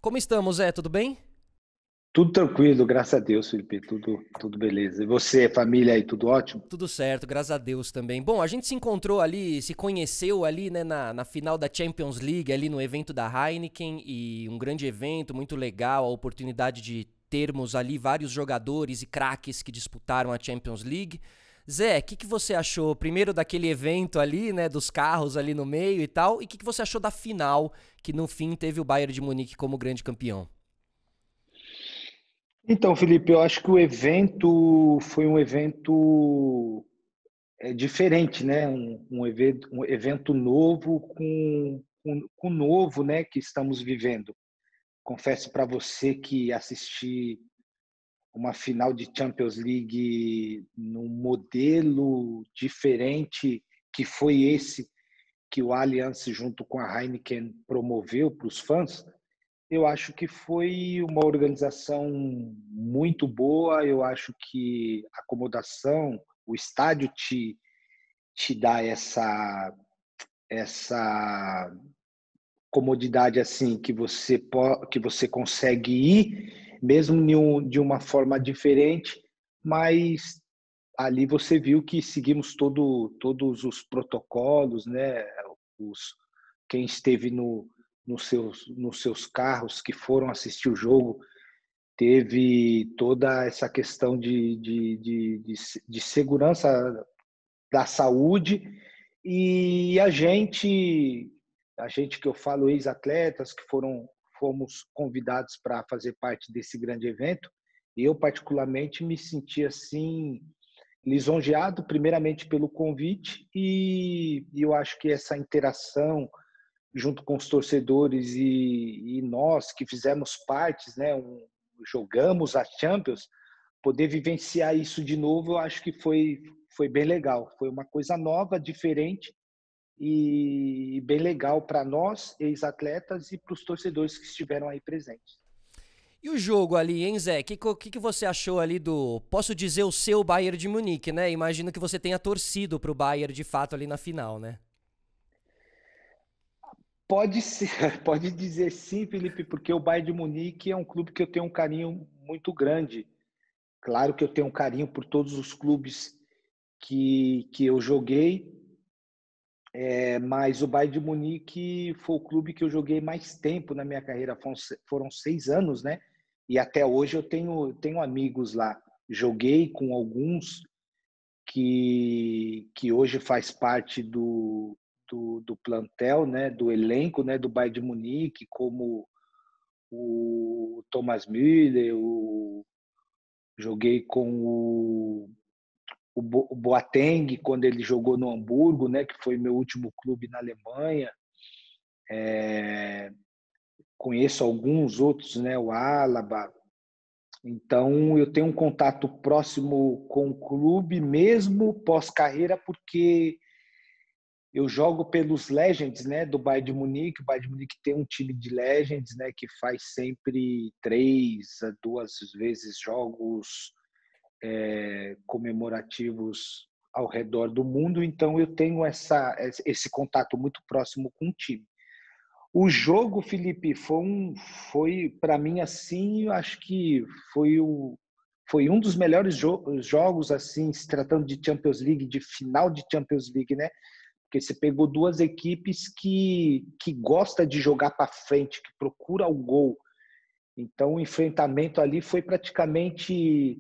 Como estamos, Zé? Tudo bem? Tudo tranquilo, graças a Deus, Felipe. Tudo beleza. E você, família aí, tudo ótimo? Tudo certo, graças a Deus também. Bom, a gente se encontrou ali, se conheceu ali, né, na final da Champions League, ali no evento da Heineken, e um grande evento, muito legal, a oportunidade de termos ali vários jogadores e craques que disputaram a Champions League. Zé, o que você achou primeiro daquele evento ali, né, dos carros ali no meio e tal, e o que você achou da final, que no fim teve o Bayern de Munique como grande campeão? Então, Felipe, eu acho que o evento foi um evento diferente, né? Um evento novo com novo, né? Que estamos vivendo. Confesso para você que assistir uma final de Champions League num modelo diferente que foi esse que o Allianz junto com a Heineken promoveu para os fãs. Eu acho que foi uma organização muito boa. Eu acho que a acomodação, o estádio te dá essa comodidade assim que você consegue ir, mesmo de uma forma diferente, mas ali você viu que seguimos todos os protocolos, né? Os, quem esteve nos seus carros que foram assistir o jogo teve toda essa questão de segurança da saúde e a gente que eu falo ex-atletas que fomos convidados para fazer parte desse grande evento, eu particularmente me senti assim lisonjeado primeiramente pelo convite e eu acho que essa interação junto com os torcedores e nós que fizemos partes, né, jogamos a Champions, poder vivenciar isso de novo, eu acho que foi bem legal. Foi uma coisa nova, diferente e bem legal para nós, ex-atletas, e para os torcedores que estiveram aí presentes. E o jogo ali, hein, Zé? O que você achou ali do, posso dizer, o seu Bayern de Munique, né? Imagino que você tenha torcido pro Bayern de fato ali na final, né? Pode ser, pode dizer sim, Felipe, porque o Bayern de Munique é um clube que eu tenho um carinho muito grande. Claro que eu tenho um carinho por todos os clubes que eu joguei, mas o Bayern de Munique foi o clube que eu joguei mais tempo na minha carreira, foram 6 anos, né? E até hoje eu tenho amigos lá. Joguei com alguns que hoje faz parte do plantel, né? Do elenco, né? Do Bayern de Munique, como o Thomas Müller, joguei com o Boateng quando ele jogou no Hamburgo, né? Que foi meu último clube na Alemanha. Conheço alguns outros, né? O Alaba. Então, eu tenho um contato próximo com o clube, mesmo pós-carreira, porque eu jogo pelos Legends, né, do Bayern de Munique. O Bayern de Munique tem um time de Legends, né, que faz sempre 3 a 2 vezes jogos comemorativos ao redor do mundo. Então, eu tenho esse contato muito próximo com o time. O jogo, Felipe, foi para mim assim, eu acho que foi um dos melhores jogos assim, se tratando de Champions League, de final de Champions League, né? Porque você pegou duas equipes que gosta de jogar para frente, que procura o gol. Então o enfrentamento ali foi praticamente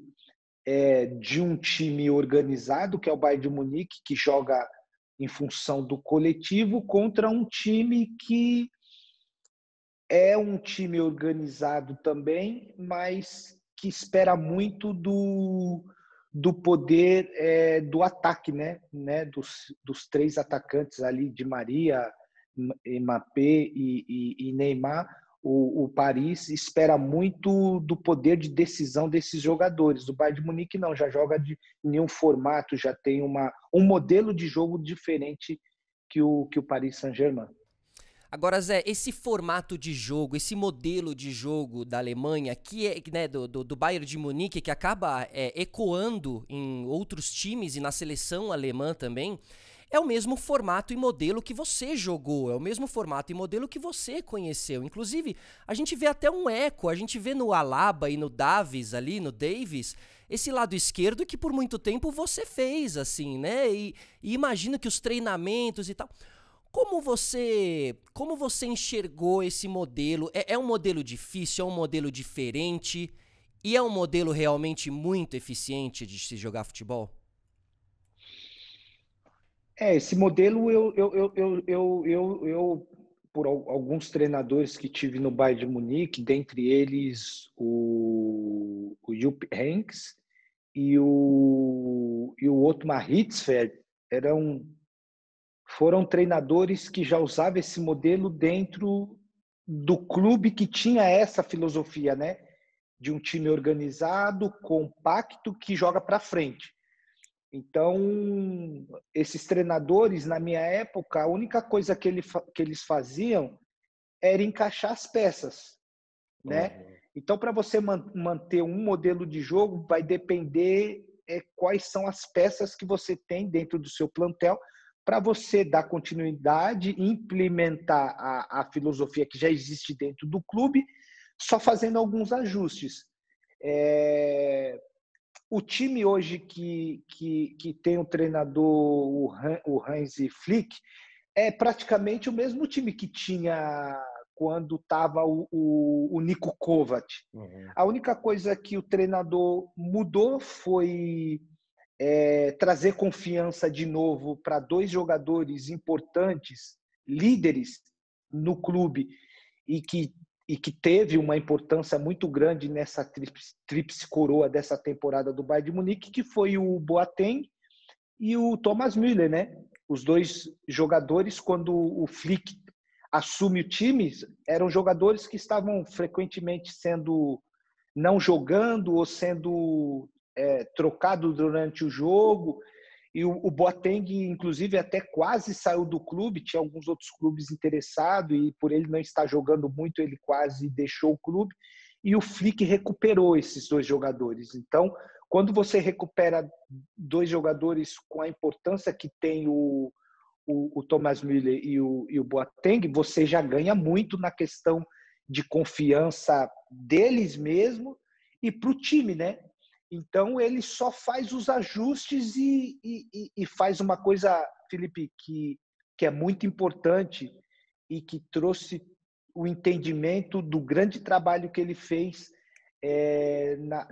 de um time organizado, que é o Bayern de Munique, que joga em função do coletivo, contra um time que é um time organizado também, mas que espera muito do poder do ataque, né? Dos três atacantes ali, de Maria, Mbappé e Neymar. O Paris espera muito do poder de decisão desses jogadores. O Bayern de Munique não, já joga em um formato, já tem um modelo de jogo diferente que o Paris Saint-Germain. Agora, Zé, esse formato de jogo, esse modelo de jogo da Alemanha, que é, né, do Bayern de Munique, que acaba ecoando em outros times e na seleção alemã também, é o mesmo formato e modelo que você jogou, é o mesmo formato e modelo que você conheceu. Inclusive, a gente vê até um eco, a gente vê no Alaba e no Davis ali, no Davis, esse lado esquerdo que por muito tempo você fez, assim, né? E imagino que os treinamentos e tal. Como você enxergou esse modelo? É um modelo difícil, é um modelo diferente e é um modelo realmente muito eficiente de se jogar futebol? Esse modelo por alguns treinadores que tive no Bayern de Munique, dentre eles o Jupp Heynckes e o Otmar Hitzfeld, foram treinadores que já usavam esse modelo dentro do clube que tinha essa filosofia, né? De um time organizado, compacto, que joga para frente. Então, esses treinadores, na minha época, a única coisa que eles faziam era encaixar as peças, né? Uhum. Então, para você manter um modelo de jogo, vai depender quais são as peças que você tem dentro do seu plantel para você dar continuidade, implementar a filosofia que já existe dentro do clube, só fazendo alguns ajustes. O time hoje que tem o treinador, o Hansi Flick, é praticamente o mesmo time que tinha quando estava o Niko Kovac. Uhum. A única coisa que o treinador mudou foi trazer confiança de novo para dois jogadores importantes, líderes no clube, e que teve uma importância muito grande nessa tríplice coroa dessa temporada do Bayern de Munique, que foi o Boateng e o Thomas Müller, né? Os dois jogadores, quando o Flick assume o time, eram jogadores que estavam frequentemente sendo não jogando ou sendo trocado durante o jogo. E o Boateng, inclusive, até quase saiu do clube. Tinha alguns outros clubes interessados e por ele não estar jogando muito, ele quase deixou o clube. E o Flick recuperou esses dois jogadores. Então, quando você recupera dois jogadores com a importância que tem o Thomas Müller e o Boateng, você já ganha muito na questão de confiança deles mesmo e para o time, né? Então ele só faz os ajustes e faz uma coisa, Felipe, que é muito importante e que trouxe o entendimento do grande trabalho que ele fez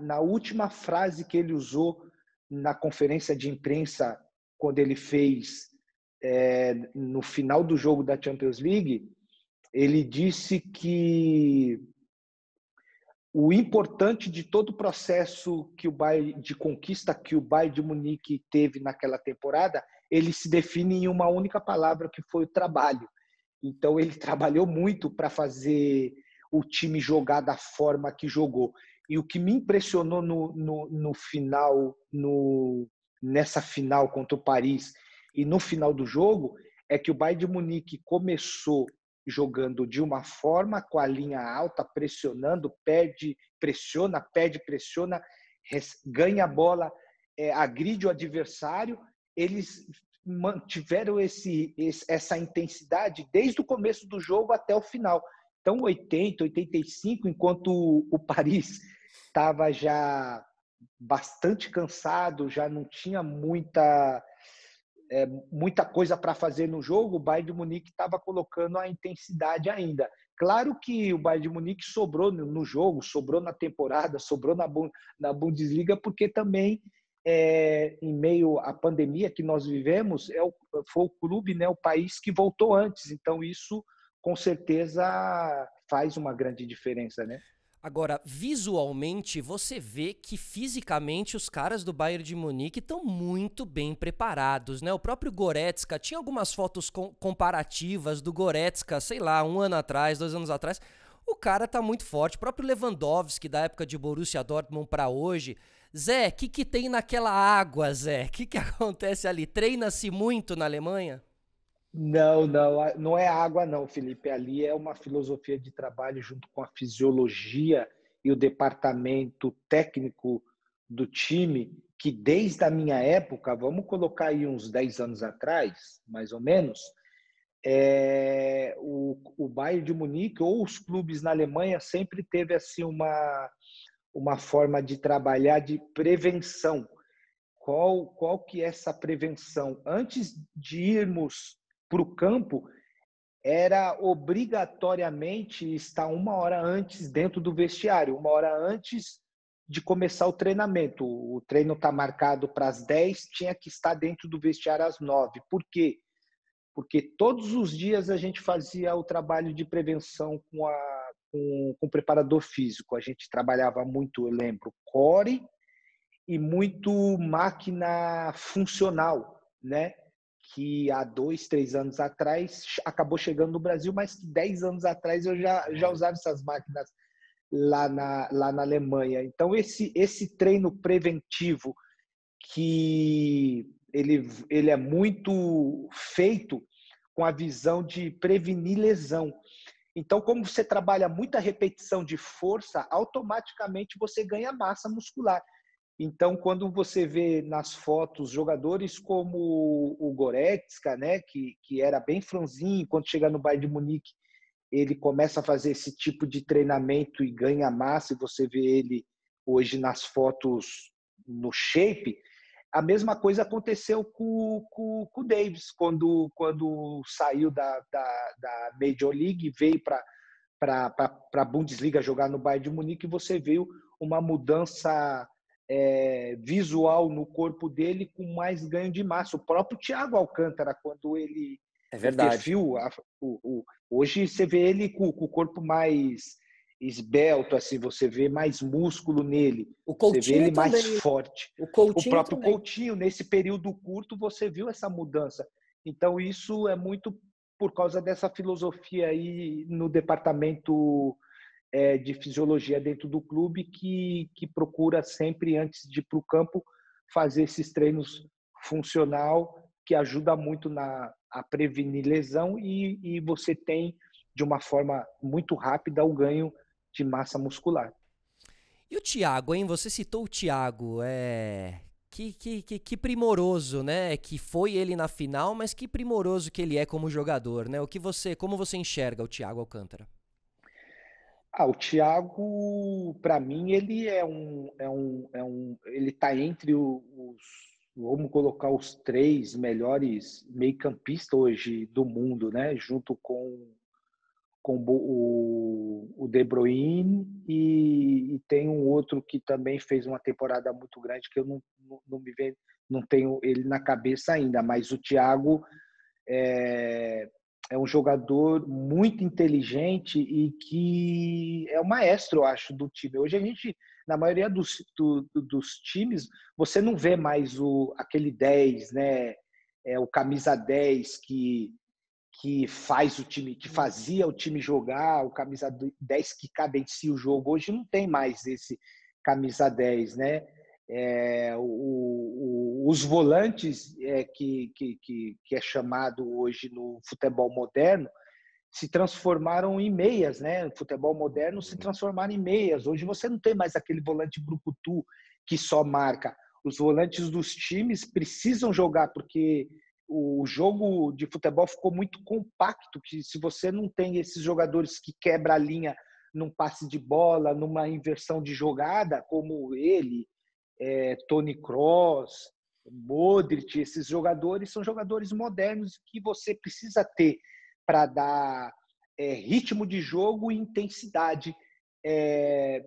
na última frase que ele usou na conferência de imprensa, quando ele fez no final do jogo da Champions League. Ele disse que o importante de todo o processo de conquista que o Bayern de Munique teve naquela temporada, ele se define em uma única palavra, que foi o trabalho. Então, ele trabalhou muito para fazer o time jogar da forma que jogou. E o que me impressionou no final, nessa final contra o Paris e no final do jogo, é que o Bayern de Munique começou jogando de uma forma, com a linha alta, pressionando, pressiona, ganha a bola, agride o adversário. Eles mantiveram essa intensidade desde o começo do jogo até o final. Então, 80, 85, enquanto o Paris estava já bastante cansado, já não tinha muita coisa para fazer no jogo, o Bayern de Munique estava colocando a intensidade ainda. Claro que o Bayern de Munique sobrou no jogo, sobrou na temporada, sobrou na Bundesliga, porque também, em meio à pandemia que nós vivemos, foi o clube, né, o país que voltou antes. Então, isso, com certeza, faz uma grande diferença, né? Agora, visualmente, você vê que fisicamente os caras do Bayern de Munique estão muito bem preparados, né? O próprio Goretzka, tinha algumas fotos comparativas do Goretzka, sei lá, 1 ano atrás, 2 anos atrás. O cara tá muito forte. O próprio Lewandowski, da época de Borussia Dortmund pra hoje. Zé, o que tem naquela água, Zé? O que acontece ali? Treina-se muito na Alemanha? Não, não, não é água não, Felipe. Ali é uma filosofia de trabalho junto com a fisiologia e o departamento técnico do time que desde a minha época, vamos colocar aí uns 10 anos atrás, mais ou menos, o Bayern de Munique ou os clubes na Alemanha sempre teve assim uma forma de trabalhar de prevenção. Qual que é essa prevenção? Antes de irmos para o campo, era obrigatoriamente estar 1 hora antes dentro do vestiário, 1 hora antes de começar o treinamento. O treino está marcado para as 10, tinha que estar dentro do vestiário às 9. Por quê? Porque todos os dias a gente fazia o trabalho de prevenção com o preparador físico. A gente trabalhava muito, eu lembro, core e muito máquina funcional, né? Que há 2, 3 anos atrás acabou chegando no Brasil, mas 10 anos atrás eu já usava essas máquinas lá na Alemanha. Então, esse treino preventivo que ele é muito feito com a visão de prevenir lesão. Então, como você trabalha muita repetição de força, automaticamente você ganha massa muscular. Então, quando você vê nas fotos jogadores como o Goretzka, né, que era bem franzinho, quando chega no Bayern de Munique, ele começa a fazer esse tipo de treinamento e ganha massa, e você vê ele hoje nas fotos no shape. A mesma coisa aconteceu com o Davis, quando saiu da Major League e veio para a Bundesliga jogar no Bayern de Munique, você viu uma mudança visual no corpo dele com mais ganho de massa. O próprio Thiago Alcântara, quando ele... É O verdade. perfil, hoje você vê ele com o corpo mais esbelto, assim, você vê mais músculo nele, O você vê ele Coutinho mais também. forte. O O Coutinho próprio também. Coutinho, nesse período curto, você viu essa mudança. Então, isso é muito por causa dessa filosofia aí no departamento de fisiologia dentro do clube, que procura sempre, antes de ir para o campo, fazer esses treinos funcional, que ajuda muito a prevenir lesão, e você tem, de uma forma muito rápida, o ganho de massa muscular. E o Thiago, hein? Você citou o Thiago. Que primoroso, né? Que foi ele na final, mas que primoroso que ele é como jogador, né? Como você enxerga o Thiago Alcântara? O Thiago, para mim, ele ele está entre vamos colocar os 3 melhores meio-campistas hoje do mundo, né? Junto com o De Bruyne, e tem um outro que também fez uma temporada muito grande, que eu não me vejo, não tenho ele na cabeça ainda, mas o Thiago é, é um jogador muito inteligente e que é o maestro, eu acho, do time. Hoje a gente, na maioria dos times, você não vê mais aquele 10, né? O camisa 10 que faz o time, que fazia o time jogar, o camisa 10 que cadencia o jogo. Hoje não tem mais esse camisa 10, né? Os volantes que é chamado hoje no futebol moderno se transformaram em meias, né? O futebol moderno se transformaram em meias. Hoje você não tem mais aquele volante brucutu que só marca. Os volantes dos times precisam jogar, porque o jogo de futebol ficou muito compacto, que se você não tem esses jogadores que quebram a linha num passe de bola, numa inversão de jogada, como ele, Toni Kroos, Modric, esses jogadores são jogadores modernos que você precisa ter para dar ritmo de jogo e intensidade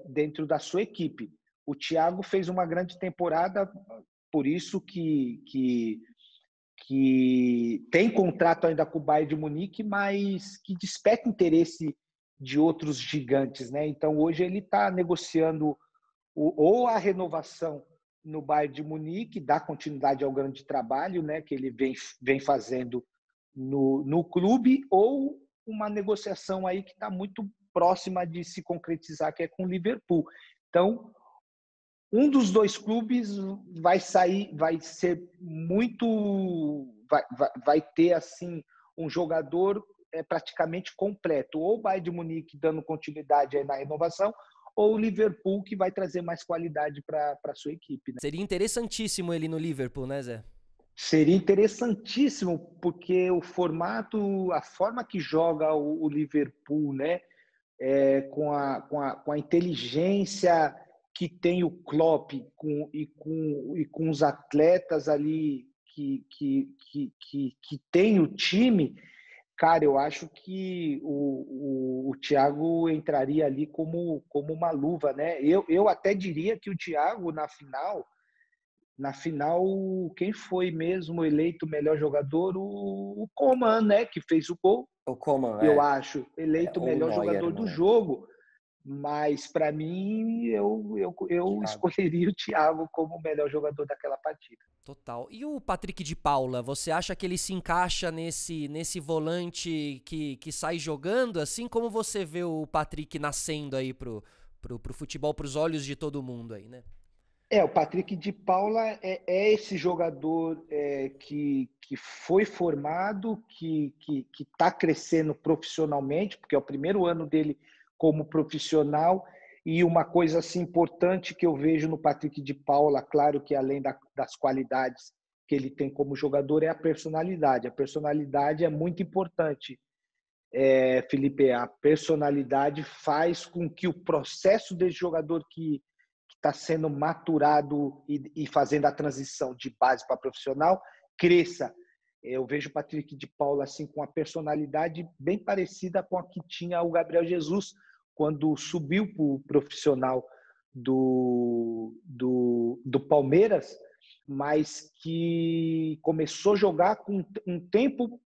dentro da sua equipe. O Thiago fez uma grande temporada, por isso que tem contrato ainda com o Bayern de Munique, mas que desperta interesse de outros gigantes, né? Então hoje ele está negociando ou a renovação no Bayern de Munique, dá continuidade ao grande trabalho, né, que ele vem fazendo no clube, ou uma negociação aí que está muito próxima de se concretizar, que é com o Liverpool. Então, um dos 2 clubes vai sair, vai ser muito, vai ter assim um jogador praticamente completo, ou o Bayern de Munique dando continuidade aí na renovação, ou o Liverpool, que vai trazer mais qualidade para a sua equipe, né? Seria interessantíssimo ele no Liverpool, né, Zé? Seria interessantíssimo, porque o formato, a forma que joga o Liverpool, né? Com a inteligência que tem o Klopp com os atletas ali que tem o time, cara, eu acho que o Thiago entraria ali como uma luva, né? Eu até diria que o Thiago, na final, quem foi mesmo eleito o melhor jogador? O Coman, né? Que fez o gol, O Coman, eu acho, eleito o ou o melhor Neuer, jogador do jogo. Mas, para mim, eu escolheria o Thiago como o melhor jogador daquela partida. Total. E o Patrick de Paula, você acha que ele se encaixa nesse volante que sai jogando? Assim como você vê o Patrick nascendo aí pro futebol, pros olhos de todo mundo aí, né? O Patrick de Paula é esse jogador que foi formado, que está crescendo profissionalmente, porque é o primeiro ano dele como profissional. E uma coisa assim, importante que eu vejo no Patrick de Paula, claro que além das qualidades que ele tem como jogador, é a personalidade. A personalidade é muito importante, Felipe. A personalidade faz com que o processo desse jogador que está sendo maturado e fazendo a transição de base para profissional cresça. Eu vejo o Patrick de Paula assim, com a personalidade bem parecida com a que tinha o Gabriel Jesus quando subiu para o profissional do Palmeiras, mas que começou a jogar com o tempo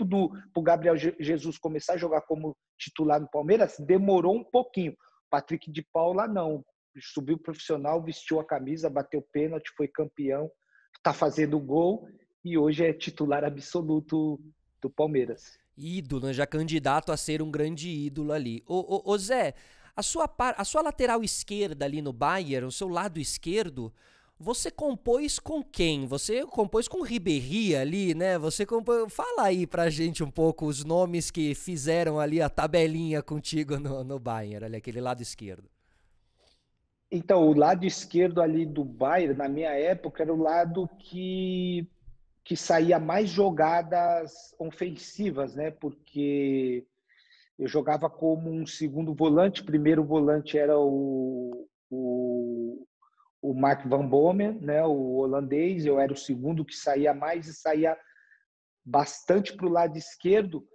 do Gabriel Jesus começar a jogar como titular no Palmeiras demorou um pouquinho. Patrick de Paula não, subiu profissional, vestiu a camisa, bateu pênalti, foi campeão, está fazendo gol e hoje é titular absoluto do Palmeiras. Ídolo, já candidato a ser um grande ídolo ali. Ô Zé, a sua lateral esquerda ali no Bayern, o seu lado esquerdo, você compôs com quem? Você compôs com o Ribéry ali, né? Fala aí pra gente um pouco os nomes que fizeram ali a tabelinha contigo no Bayern, ali, aquele lado esquerdo. Então, o lado esquerdo ali do Bayern, na minha época, era o lado que saía mais jogadas ofensivas, né? Porque eu jogava como um segundo volante, primeiro volante era o Mark van Bommel, né, o holandês, eu era o segundo que saía mais e saía bastante para o lado esquerdo,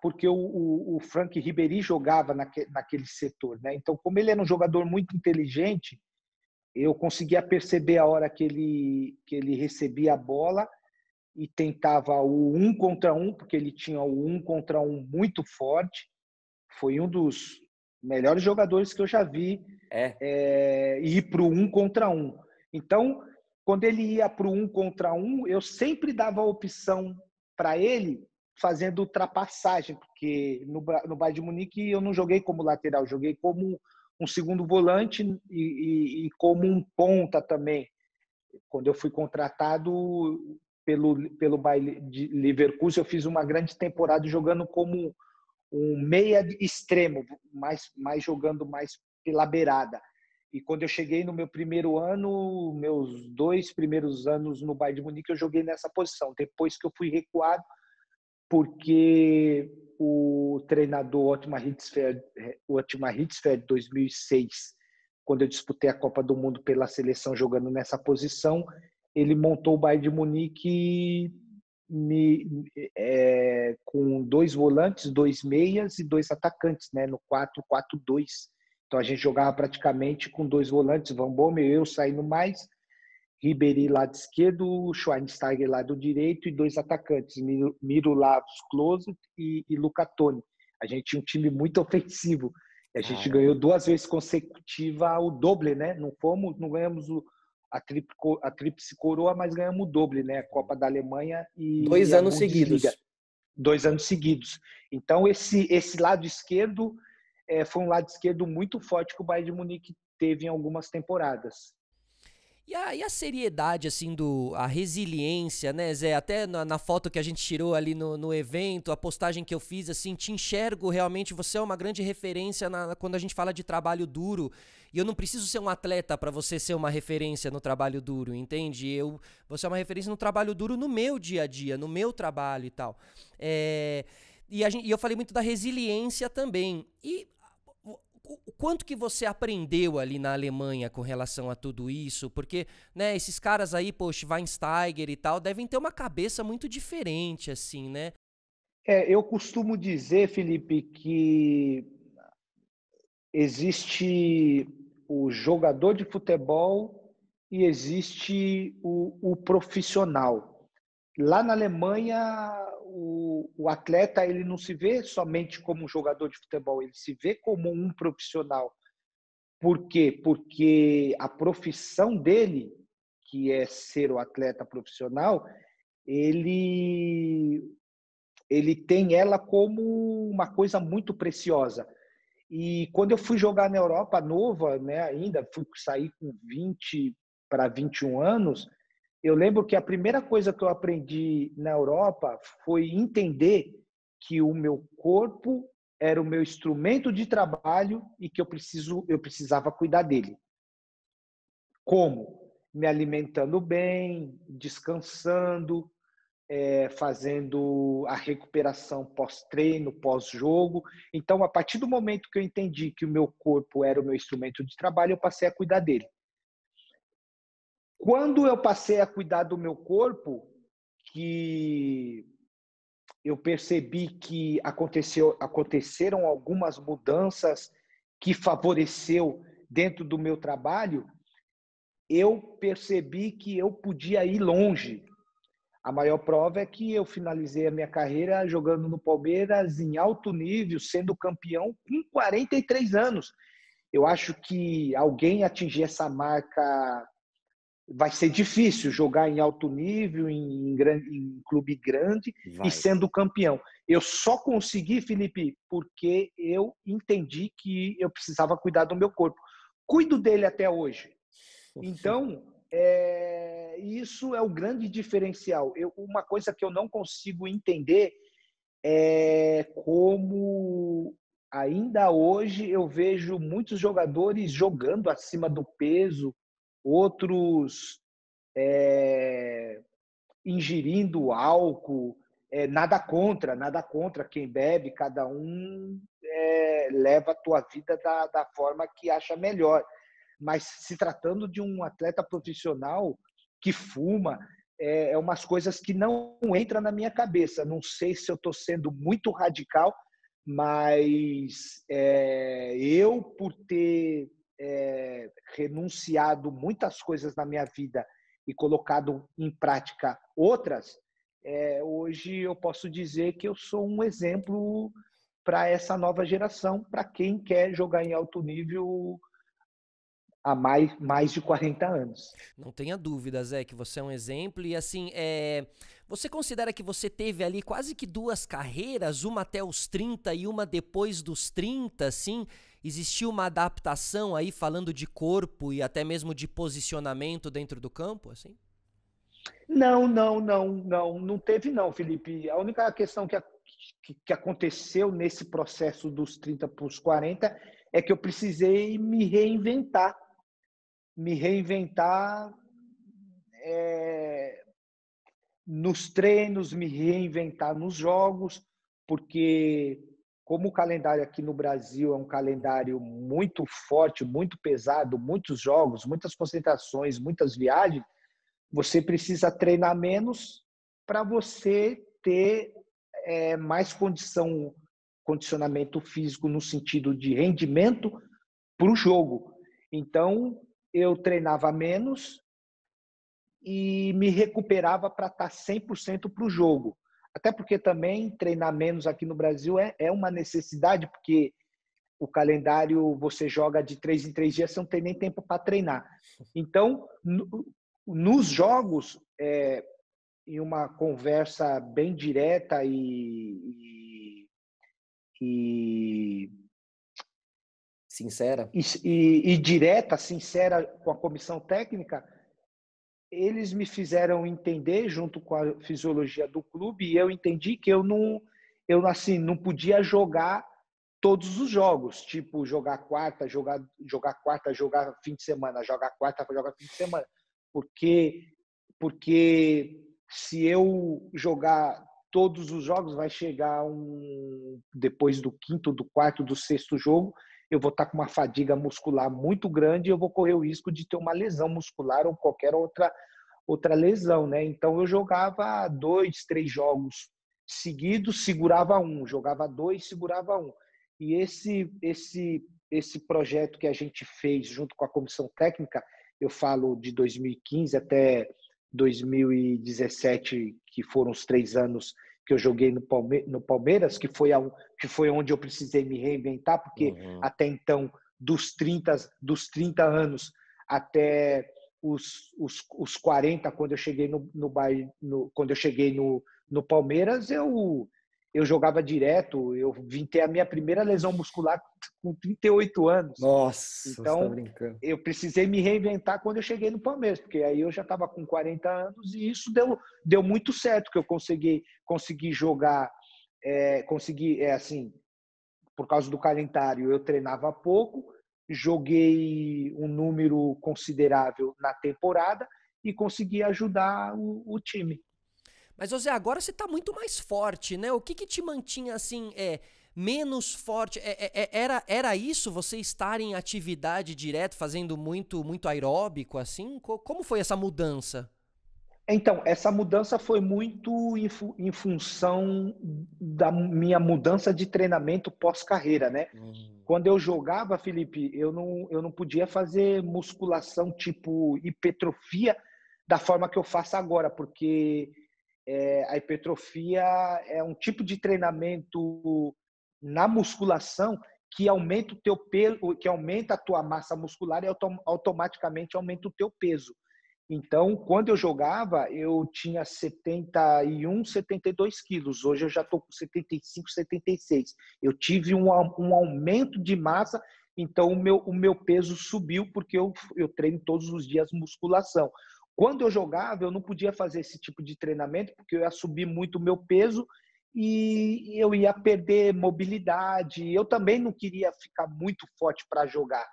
porque o Franck Ribéry jogava naquele setor, né? Então, como ele era um jogador muito inteligente, eu conseguia perceber a hora que ele recebia a bola e tentava o 1 contra 1, porque ele tinha o 1 contra 1 muito forte. Foi um dos melhores jogadores que eu já vi ir para o 1 contra 1. Então, quando ele ia para o 1 contra 1, eu sempre dava a opção para ele fazendo ultrapassagem, porque no Bayern de Munique eu não joguei como lateral, joguei como um segundo volante e como um ponta também. Quando eu fui contratado pelo Bayer de Leverkusen, eu fiz uma grande temporada jogando como um meia extremo, jogando mais pela beirada. E quando eu cheguei no meu primeiro ano, meus 2 primeiros anos no Bayern de Munique, eu joguei nessa posição. Depois que eu fui recuado, porque o treinador Otmar Hitzfeld, 2006, quando eu disputei a Copa do Mundo pela seleção jogando nessa posição, ele montou o Bayern de Munique com 2 volantes, 2 meias e 2 atacantes, né, no 4-4-2. Então a gente jogava praticamente com 2 volantes, Van Bommel, eu saindo mais, Ribéry lado esquerdo, Schweinsteiger lado direito e 2 atacantes, Miroslav Klose e Luca Toni. A gente tinha um time muito ofensivo. A gente ganhou 2 vezes consecutiva o doble, né? Não ganhamos a tríplice coroa, mas ganhamos o doble, né? A Copa da Alemanha e 2 a anos Bundesliga. seguidos. 2 anos seguidos. Então, esse lado esquerdo foi um lado esquerdo muito forte que o Bayern de Munique teve em algumas temporadas. E a seriedade, assim, a resiliência, né, Zé? Até na foto que a gente tirou ali no evento, a postagem que eu fiz, assim, te enxergo realmente, você é uma grande referência quando a gente fala de trabalho duro. E eu não preciso ser um atleta para você ser uma referência no trabalho duro, entende? Você é uma referência no trabalho duro no meu dia a dia, no meu trabalho e tal. E eu falei muito da resiliência também. E o quanto que você aprendeu ali na Alemanha com relação a tudo isso? Porque, né, esses caras aí, pô, Schweinsteiger e tal, devem ter uma cabeça muito diferente, assim, né? Eu costumo dizer, Felipe, que existe o jogador de futebol e existe o profissional. Lá na Alemanha, o atleta ele não se vê somente como um jogador de futebol, ele se vê como um profissional. Por quê? Porque a profissão dele, que é ser o atleta profissional, ele, ele tem ela como uma coisa muito preciosa. E quando eu fui jogar na Europa nova, né, ainda fui sair com 20 para 21 anos, eu lembro que a primeira coisa que eu aprendi na Europa foi entender que o meu corpo era o meu instrumento de trabalho e que eu precisava cuidar dele. Como? Me alimentando bem, descansando, fazendo a recuperação pós-treino, pós-jogo. Então, a partir do momento que eu entendi que o meu corpo era o meu instrumento de trabalho, eu passei a cuidar dele. Quando eu passei a cuidar do meu corpo, que eu percebi que aconteceram algumas mudanças que favoreceu dentro do meu trabalho, eu percebi que eu podia ir longe. A maior prova é que eu finalizei a minha carreira jogando no Palmeiras em alto nível, sendo campeão com 43 anos. Eu acho que alguém atingir essa marca vai ser difícil, jogar em alto nível, em clube grande e Vai. sendo campeão. Eu só consegui, Felipe, porque eu entendi que eu precisava cuidar do meu corpo. Cuido dele até hoje. Então, isso é o grande diferencial. Uma coisa que eu não consigo entender é como ainda hoje eu vejo muitos jogadores jogando acima do peso, outros ingerindo álcool. Nada contra quem bebe, cada um leva a tua vida da forma que acha melhor. Mas se tratando de um atleta profissional que fuma, umas coisas que não entram na minha cabeça. Não sei se eu estou sendo muito radical, mas eu, por ter renunciado muitas coisas na minha vida e colocado em prática outras, hoje eu posso dizer que eu sou um exemplo para essa nova geração, para quem quer jogar em alto nível há mais de 40 anos. Não tenha dúvidas, que você é um exemplo. E assim, você considera que você teve ali quase que duas carreiras, uma até os 30 e uma depois dos 30, assim? Existiu uma adaptação aí, falando de corpo e até mesmo de posicionamento dentro do campo, assim? Não teve não, Felipe. A única questão que aconteceu nesse processo dos 30 para os 40 é que eu precisei me reinventar nos treinos, me reinventar nos jogos, porque como o calendário aqui no Brasil é um calendário muito forte, muito pesado, muitos jogos, muitas concentrações, muitas viagens, você precisa treinar menos para você ter mais condicionamento físico no sentido de rendimento para o jogo. Então, eu treinava menos e me recuperava para estar 100% para o jogo. Até porque também treinar menos aqui no Brasil é uma necessidade, porque o calendário você joga de 3 em 3 dias, você não tem nem tempo para treinar. Então, nos jogos, em uma conversa bem direta e Sincera? direta, sincera com a comissão técnica, eles me fizeram entender, junto com a fisiologia do clube, e eu entendi que eu assim, não podia jogar todos os jogos, tipo jogar quarta, jogar fim de semana, jogar quarta, jogar fim de semana, porque se eu jogar todos os jogos, vai chegar depois do quinto, do quarto, do sexto jogo, eu vou estar com uma fadiga muscular muito grande e eu vou correr o risco de ter uma lesão muscular ou qualquer outra lesão, né? Então eu jogava 2, 3 jogos seguidos, segurava um, jogava 2, segurava um. E esse projeto que a gente fez junto com a comissão técnica, eu falo de 2015 até 2017, que foram os 3 anos que eu joguei no Palmeiras, que foi onde eu precisei me reinventar, porque até então, dos 30 anos até os 40, quando eu cheguei quando eu cheguei no Palmeiras, eu jogava direto. Eu vim ter a minha primeira lesão muscular com 38 anos. Nossa, você tá Então, brincando. eu precisei me reinventar quando eu cheguei no Palmeiras, porque aí eu já estava com 40 anos e isso deu muito certo, que eu consegui jogar, assim, por causa do calendário, eu treinava pouco, joguei um número considerável na temporada e consegui ajudar o time. Mas, José, agora você tá muito mais forte, né? O que te mantinha, assim, menos forte? Era isso, você estar em atividade direto, fazendo muito aeróbico, assim? Como foi essa mudança? Então, essa mudança foi muito em função da minha mudança de treinamento pós-carreira, né? Quando eu jogava, Felipe, eu não podia fazer musculação tipo hipertrofia da forma que eu faço agora, porque a hipertrofia é um tipo de treinamento na musculação que aumenta o teu peso, que aumenta a tua massa muscular e automaticamente aumenta o teu peso. Então, quando eu jogava, eu tinha 71, 72 quilos. Hoje eu já estou com 75, 76. Eu tive um aumento de massa, então o meu peso subiu porque eu treino todos os dias musculação. Quando eu jogava, eu não podia fazer esse tipo de treinamento porque eu ia subir muito o meu peso e eu ia perder mobilidade. Eu também não queria ficar muito forte para jogar,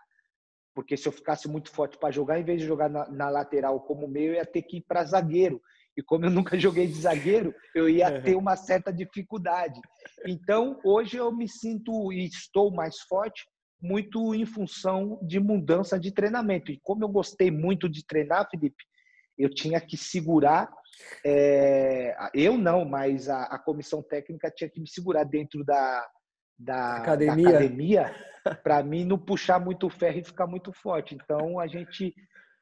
porque se eu ficasse muito forte para jogar, em vez de jogar na lateral como meio, eu ia ter que ir para zagueiro. E como eu nunca joguei de zagueiro, eu ia ter uma certa dificuldade. Então, hoje eu me sinto e estou mais forte muito em função de mudança de treinamento. E como eu gostei muito de treinar, Felipe, eu tinha que segurar, eu não, mas a comissão técnica tinha que me segurar dentro da academia para mim não puxar muito o ferro e ficar muito forte. Então, a gente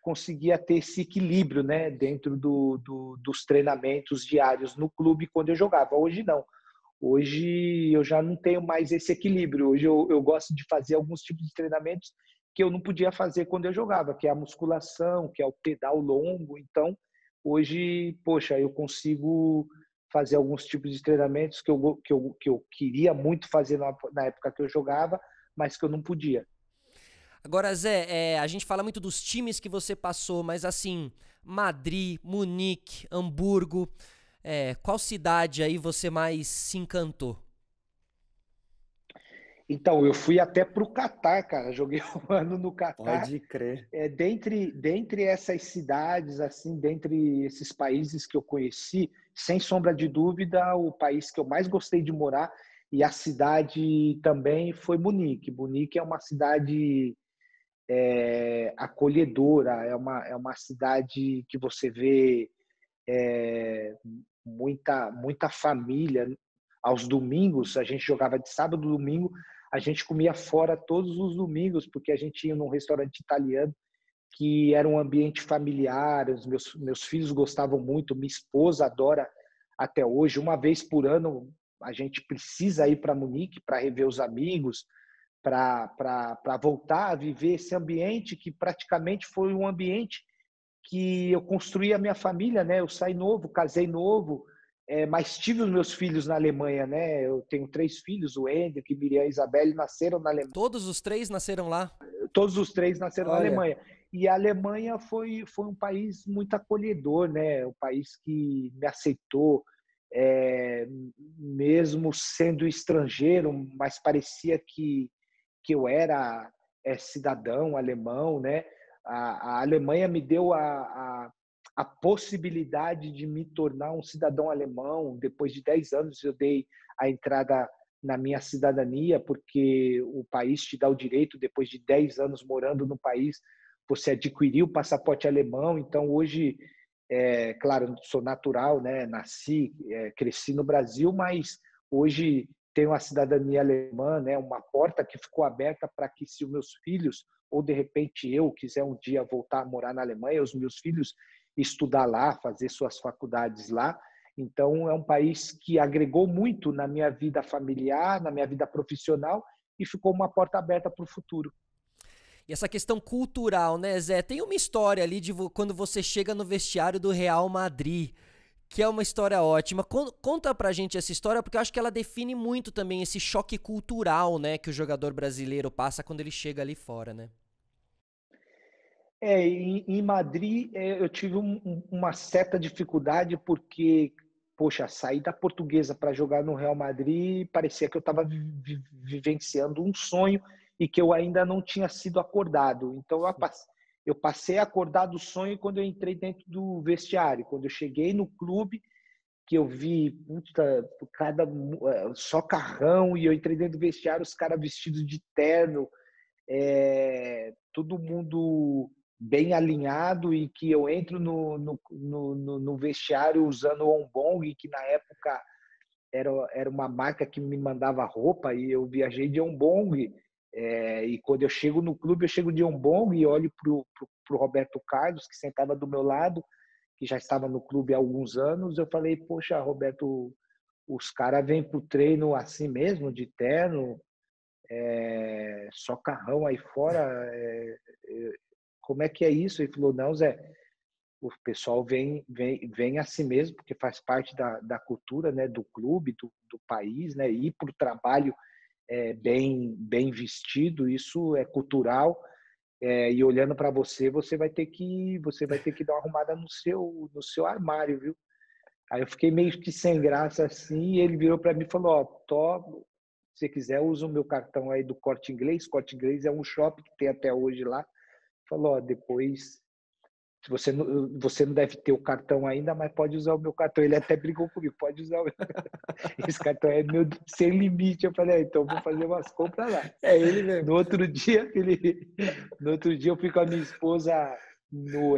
conseguia ter esse equilíbrio, né, dentro dos treinamentos diários no clube quando eu jogava. Hoje não. Hoje eu já não tenho mais esse equilíbrio. Hoje eu gosto de fazer alguns tipos de treinamentos que eu não podia fazer quando eu jogava, que é a musculação, que é o pedal longo. Então, hoje, poxa, eu consigo fazer alguns tipos de treinamentos que eu queria muito fazer na época que eu jogava, mas que eu não podia. Agora, Zé, a gente fala muito dos times que você passou, mas assim, Madrid, Munique, Hamburgo, qual cidade aí você mais se encantou? Então, eu fui até para o Catar, cara. Joguei um ano no Catar. Pode crer. Dentre essas cidades, assim, dentre esses países que eu conheci, sem sombra de dúvida, o país que eu mais gostei de morar e a cidade também foi Munique. Munique é uma cidade acolhedora, é uma cidade que você vê muita família. Aos domingos, a gente jogava de sábado e domingo, a gente comia fora todos os domingos, porque a gente ia num restaurante italiano que era um ambiente familiar, os meus filhos gostavam muito, minha esposa adora até hoje. Uma vez por ano, a gente precisa ir para Munique para rever os amigos, para voltar a viver esse ambiente que praticamente foi um ambiente que eu construí a minha família, né? Eu saí novo, casei novo, mas tive os meus filhos na Alemanha, né? Eu tenho 3 filhos, o Hendrik, Miriam e Isabelle, nasceram na Alemanha. Todos os três nasceram lá? Todos os 3 nasceram na Olha. Alemanha. E a Alemanha foi um país muito acolhedor, né? Um país que me aceitou, é, mesmo sendo estrangeiro, mas parecia que eu era cidadão alemão, né? A Alemanha me deu a possibilidade de me tornar um cidadão alemão. Depois de 10 anos, eu dei a entrada na minha cidadania, porque o país te dá o direito, depois de 10 anos morando no país, você adquiriu o passaporte alemão. Então, hoje, claro, sou natural, né? Nasci, cresci no Brasil, mas hoje tenho a cidadania alemã, né? Uma porta que ficou aberta para que, se os meus filhos, ou de repente eu quiser um dia voltar a morar na Alemanha, os meus filhos estudar lá, fazer suas faculdades lá. Então, é um país que agregou muito na minha vida familiar, na minha vida profissional, e ficou uma porta aberta para o futuro. E essa questão cultural, né, Zé? Tem uma história ali de quando você chega no vestiário do Real Madrid, que é uma história ótima. Conta pra gente essa história, porque eu acho que ela define muito também esse choque cultural, né, que o jogador brasileiro passa quando ele chega ali fora, né? Em Madrid, eu tive uma certa dificuldade porque, poxa, sair da Portuguesa para jogar no Real Madrid parecia que eu estava vivenciando um sonho e que eu ainda não tinha sido acordado. Então, eu passei a acordar do sonho quando eu entrei dentro do vestiário. Quando eu cheguei no clube, que eu vi só carrão, e eu entrei dentro do vestiário, os caras vestidos de terno, todo mundo bem alinhado, e que eu entro no vestiário usando o Onbong, que na época era uma marca que me mandava roupa, e eu viajei de Onbong. E quando eu chego no clube, eu chego de Onbong e olho pro Roberto Carlos, que sentava do meu lado, que já estava no clube há alguns anos. Eu falei, poxa, Roberto, os caras vêm pro treino assim mesmo, de terno, só carrão aí fora, como é que é isso? Ele falou, não, Zé, o pessoal vem assim mesmo, porque faz parte da cultura, né, do clube, do país, né, ir para o trabalho bem vestido, isso é cultural. E olhando para você, você vai ter que dar uma arrumada no seu armário, viu? Aí eu fiquei meio que sem graça assim, e ele virou para mim e falou, ó, se você quiser, usa o meu cartão aí do Corte Inglês. Corte Inglês é um shopping que tem até hoje lá. Falou, ó, depois, se você não deve ter o cartão ainda, mas pode usar o meu cartão. Ele até brigou comigo, pode usar o meu. Esse cartão é meu sem limite. Eu falei, então vou fazer umas compras lá. É ele mesmo. No outro dia eu fui com a minha esposa no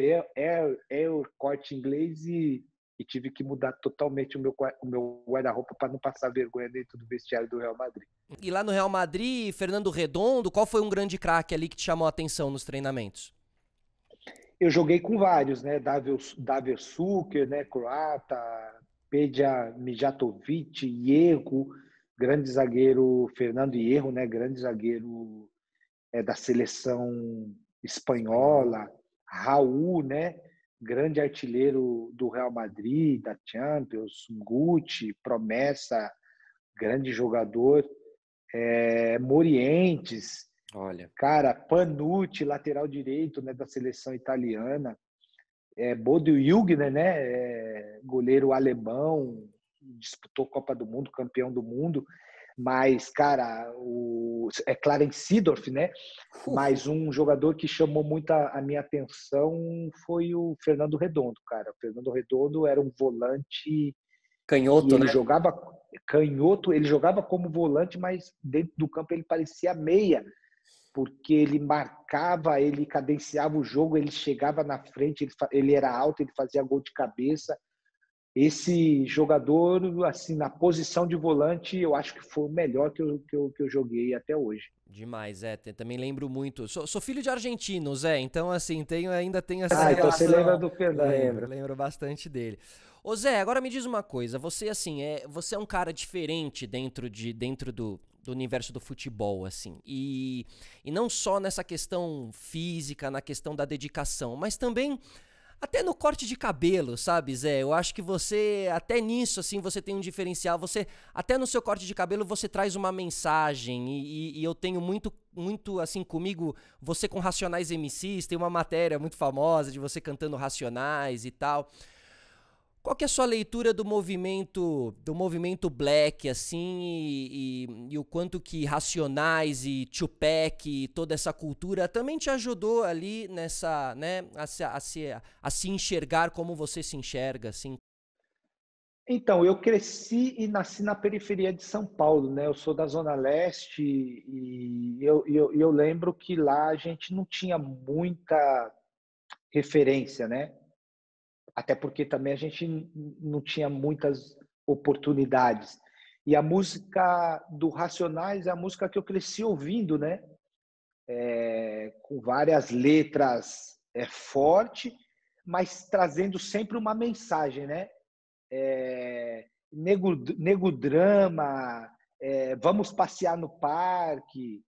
Corte Inglês, e tive que mudar totalmente o meu guarda-roupa para não passar vergonha dentro do vestiário do Real Madrid. E lá no Real Madrid, Fernando Redondo, qual foi um grande craque ali que te chamou a atenção nos treinamentos? Eu joguei com vários, né? David Suker, né? Croata, Peja Mijatovic, Hierro, grande zagueiro, Fernando Hierro, né? Grande zagueiro da seleção espanhola, Raul, né? Grande artilheiro do Real Madrid, da Champions, Guti, promessa, grande jogador, Morientes, Olha. cara, Panucci, lateral direito, né, da seleção italiana, Bodo Illgner, né, goleiro alemão, disputou Copa do Mundo, campeão do mundo. Mas, cara, Clarence Seedorf, né? Mas um jogador que chamou muito a minha atenção foi o Fernando Redondo, cara. O Fernando Redondo era um volante Canhoto, que ele né? jogava canhoto, ele jogava como volante, mas dentro do campo ele parecia meia, porque ele marcava, ele cadenciava o jogo, ele chegava na frente, ele era alto, ele fazia gol de cabeça. Esse jogador, assim, na posição de volante, eu acho que foi o melhor que eu joguei até hoje. Demais, também lembro muito. Sou filho de argentino, Zé, então assim, ainda tenho essa Então você relação. lembra do Fernando? Lembro bastante dele. Ô Zé, agora me diz uma coisa, você assim, você é um cara diferente dentro do universo do futebol, assim, e não só nessa questão física, na questão da dedicação, mas também Até no corte de cabelo, sabe, Zé? Eu acho que você, até nisso, assim, você tem um diferencial. Você, até no seu corte de cabelo, você traz uma mensagem. E eu tenho muito, assim, comigo, você com Racionais MCs, tem uma matéria muito famosa de você cantando Racionais e tal. Qual que é a sua leitura do movimento Black, assim, e o quanto que Racionais e Tupac e toda essa cultura também te ajudou ali nessa, né, a se enxergar como você se enxerga, assim? Então, eu cresci e nasci na periferia de São Paulo, né? Eu sou da Zona Leste e eu lembro que lá a gente não tinha muita referência, né? Até porque também a gente não tinha muitas oportunidades. E a música do Racionais é a música que eu cresci ouvindo, né? Com várias letras forte, mas trazendo sempre uma mensagem, né? Nego drama, vamos passear no parque.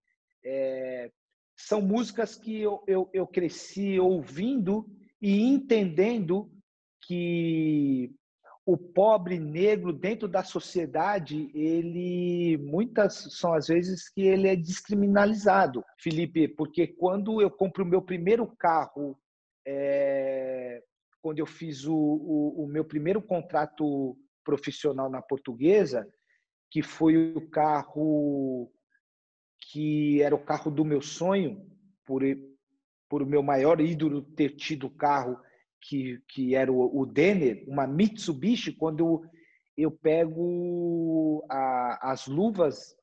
São músicas que eu cresci ouvindo e entendendo que o pobre negro dentro da sociedade, ele muitas são as vezes que ele é descriminalizado, Felipe, porque quando eu compro o meu primeiro carro, quando eu fiz o meu primeiro contrato profissional na Portuguesa, que foi o carro que era o carro do meu sonho, por, por o meu maior ídolo ter tido o carro que era o Denner, uma Mitsubishi, quando eu pego as luvas,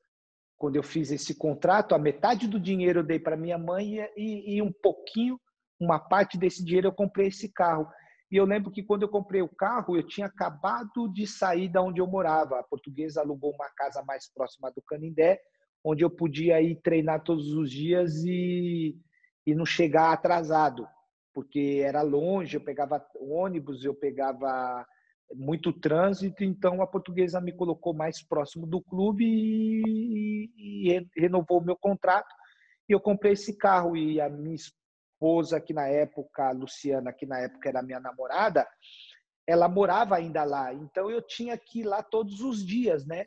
quando eu fiz esse contrato, a metade do dinheiro eu dei para minha mãe e um pouquinho, uma parte desse dinheiro eu comprei esse carro. E eu lembro que quando eu comprei o carro, eu tinha acabado de sair da onde eu morava. A Portuguesa alugou uma casa mais próxima do Canindé, onde eu podia ir treinar todos os dias e não chegar atrasado, porque era longe, eu pegava ônibus, eu pegava muito trânsito, então a Portuguesa me colocou mais próximo do clube e renovou o meu contrato. E eu comprei esse carro e a minha esposa, que na época, a Luciana, que na época era minha namorada, ela morava ainda lá. Então eu tinha que ir lá todos os dias, né?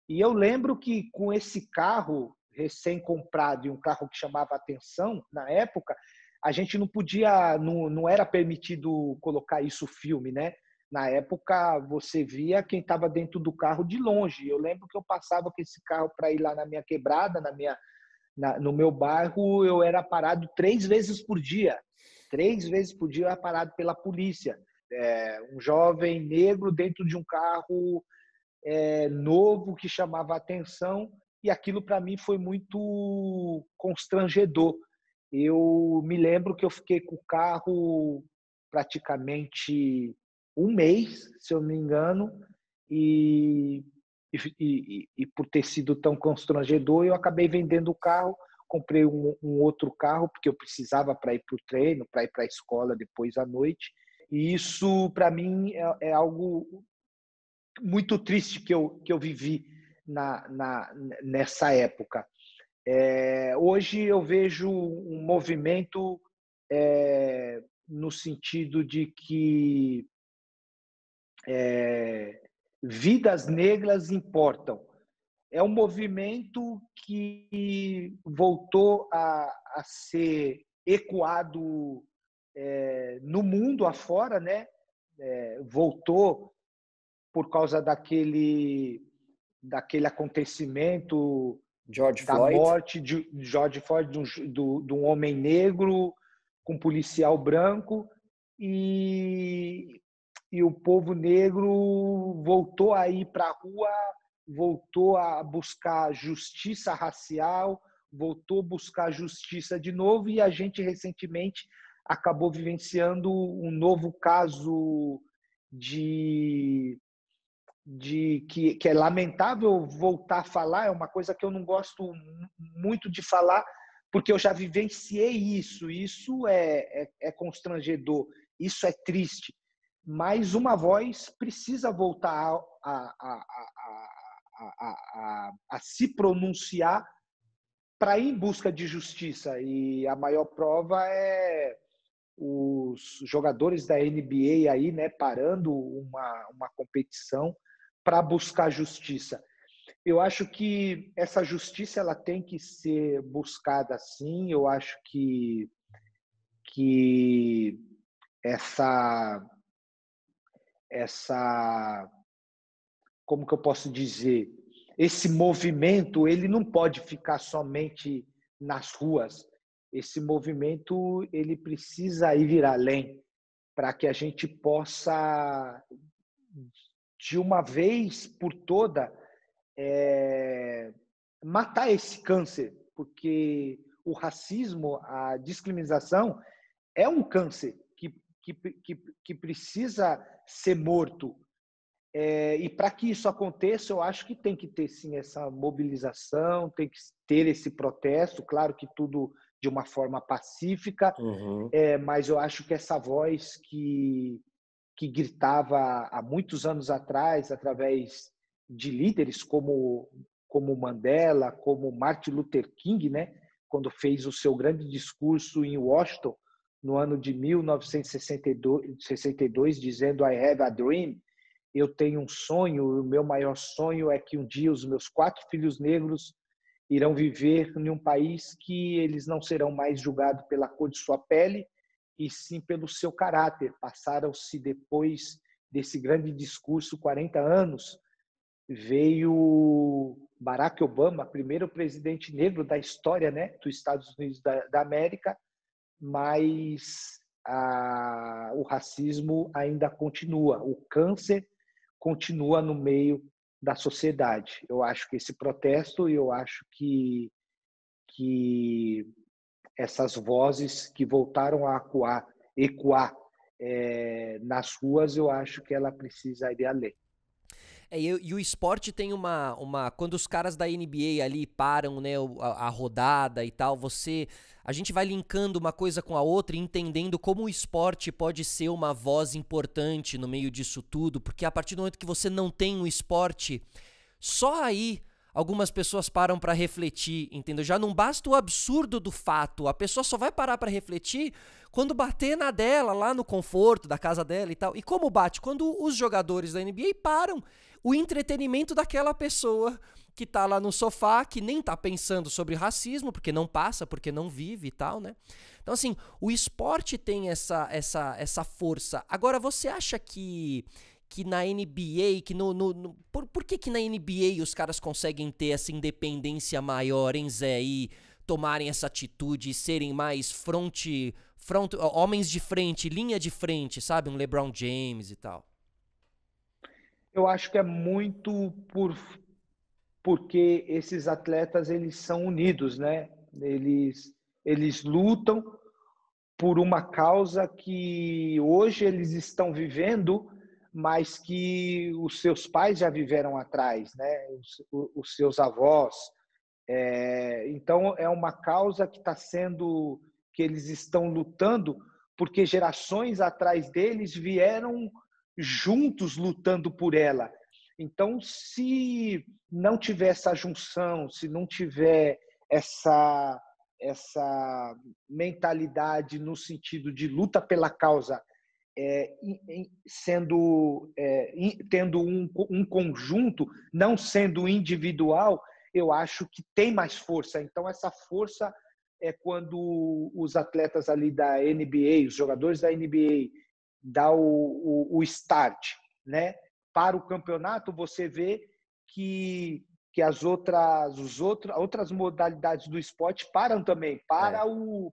E eu lembro que com esse carro recém-comprado e um carro que chamava atenção na época, a gente não podia, não era permitido colocar isso filme, né? Na época você via quem estava dentro do carro de longe. Eu lembro que eu passava com esse carro para ir lá na minha quebrada, no meu bairro, eu era parado 3 vezes por dia. 3 vezes por dia eu era parado pela polícia. Um jovem negro dentro de um carro novo que chamava a atenção, e aquilo para mim foi muito constrangedor. Eu me lembro que eu fiquei com o carro praticamente um mês, se eu não me engano, e, e por ter sido tão constrangedor, eu acabei vendendo o carro, comprei um outro carro, porque eu precisava para ir para o treino, para ir para a escola depois à noite. E isso, para mim, é algo muito triste que eu vivi nessa época. Hoje eu vejo um movimento no sentido de que vidas negras importam. É um movimento que voltou a ser ecoado no mundo afora, né? Voltou por causa daquele acontecimento George da Floyd. morte de George Floyd, de um homem negro com um policial branco, e, e o povo negro voltou a ir para a rua, voltou a buscar justiça racial, voltou a buscar justiça de novo, e a gente recentemente acabou vivenciando um novo caso de que é lamentável voltar a falar, é uma coisa que eu não gosto muito de falar, porque eu já vivenciei isso. Isso é constrangedor, isso é triste. Mas uma voz precisa voltar a se pronunciar para ir em busca de justiça. E a maior prova os jogadores da NBA aí, né, parando uma competição para buscar justiça. Eu acho que essa justiça ela tem que ser buscada sim. Eu acho que essa como que eu posso dizer, esse movimento ele não pode ficar somente nas ruas. Esse movimento ele precisa ir além para que a gente possa de uma vez por toda matar esse câncer, porque o racismo, a discriminação é um câncer que precisa ser morto. E para que isso aconteça, eu acho que tem que ter sim essa mobilização, tem que ter esse protesto, claro que tudo de uma forma pacífica, mas eu acho que essa voz que gritava há muitos anos atrás, através de líderes como Mandela, como Martin Luther King, né, quando fez o seu grande discurso em Washington, no ano de 1962, dizendo I have a dream, eu tenho um sonho, o meu maior sonho é que um dia os meus 4 filhos negros irão viver em um país que eles não serão mais julgados pela cor de sua pele, e sim pelo seu caráter. Passaram-se, depois desse grande discurso, 40 anos, veio Barack Obama, primeiro presidente negro da história, né, dos Estados Unidos da América, mas o racismo ainda continua, o câncer continua no meio da sociedade. Eu acho que esse protesto, eu acho que essas vozes que voltaram a ecoar nas ruas, eu acho que ela precisa ir além. E o esporte tem quando os caras da NBA ali param, né, a rodada e tal, a gente vai linkando uma coisa com a outra e entendendo como o esporte pode ser uma voz importante no meio disso tudo, porque a partir do momento que você não tem o esporte, só aí algumas pessoas param pra refletir, entendeu? Já não basta o absurdo do fato, a pessoa só vai parar pra refletir quando bater na dela, lá no conforto da casa dela e tal. E como bate? Quando os jogadores da NBA param o entretenimento daquela pessoa que tá lá no sofá, que nem tá pensando sobre racismo, porque não passa, porque não vive e tal, né? Então, assim, o esporte tem essa força. Agora, você acha que na NBA, por que na NBA os caras conseguem ter essa independência maior, hein, Zé? E tomarem essa atitude e serem mais homens de frente, linha de frente, sabe? Um LeBron James e tal. Eu acho que é muito porque esses atletas eles são unidos, né? Eles lutam por uma causa que hoje eles estão vivendo, mas que os seus pais já viveram atrás, né? Os seus avós. Então é uma causa que eles estão lutando, porque gerações atrás deles vieram juntos lutando por ela. Então, se não tiver essa junção, se não tiver essa mentalidade no sentido de luta pela causa, tendo um conjunto, não sendo individual, eu acho que tem mais força. Então, essa força é quando os atletas ali da NBA, os jogadores da NBA, dá o start, né? Para o campeonato, você vê que as outras modalidades do esporte param também.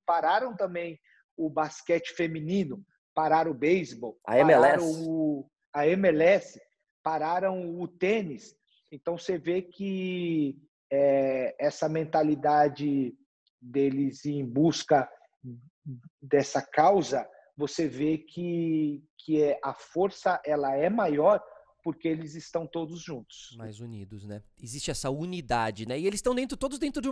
Pararam também o basquete feminino, pararam o beisebol, pararam a MLS, pararam o tênis. Então, você vê que essa mentalidade deles em busca dessa causa, você vê que a força ela é maior porque eles estão todos juntos. Mais unidos, né? Existe essa unidade, né? E eles estão todos dentro de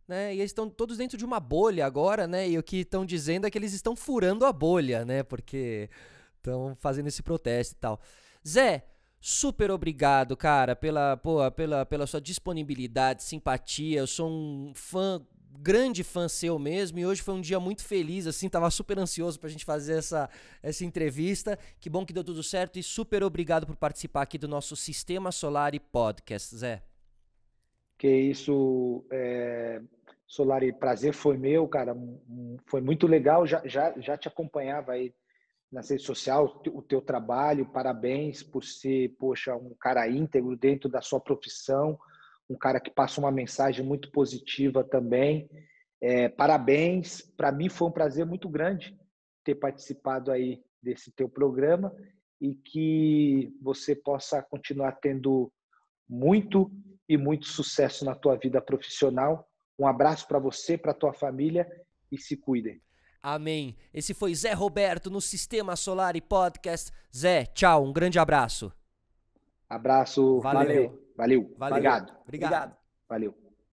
né? E eles estão todos dentro de uma bolha agora, né? E o que estão dizendo é que eles estão furando a bolha, né? Porque estão fazendo esse protesto e tal. Zé, super obrigado, cara, pela sua disponibilidade, simpatia. Eu sou um fã grande fã seu mesmo, e hoje foi um dia muito feliz, assim, tava super ansioso pra gente fazer essa entrevista. Que bom que deu tudo certo e super obrigado por participar aqui do nosso Sistema Solari Podcast, Zé. Que isso, Solari, prazer foi meu, cara. Foi muito legal. Já te acompanhava aí nas redes sociais, o teu trabalho. Parabéns por ser, poxa, um cara íntegro dentro da sua profissão, um cara que passa uma mensagem muito positiva também. Parabéns. Para mim foi um prazer muito grande ter participado aí desse teu programa e que você possa continuar tendo muito e muito sucesso na tua vida profissional. Um abraço para você, para tua família e se cuidem. Amém. Esse foi Zé Roberto no Sistema Solari Podcast. Zé, tchau, um grande abraço. Abraço. Valeu. Valeu. Obrigado. Obrigado. Valeu.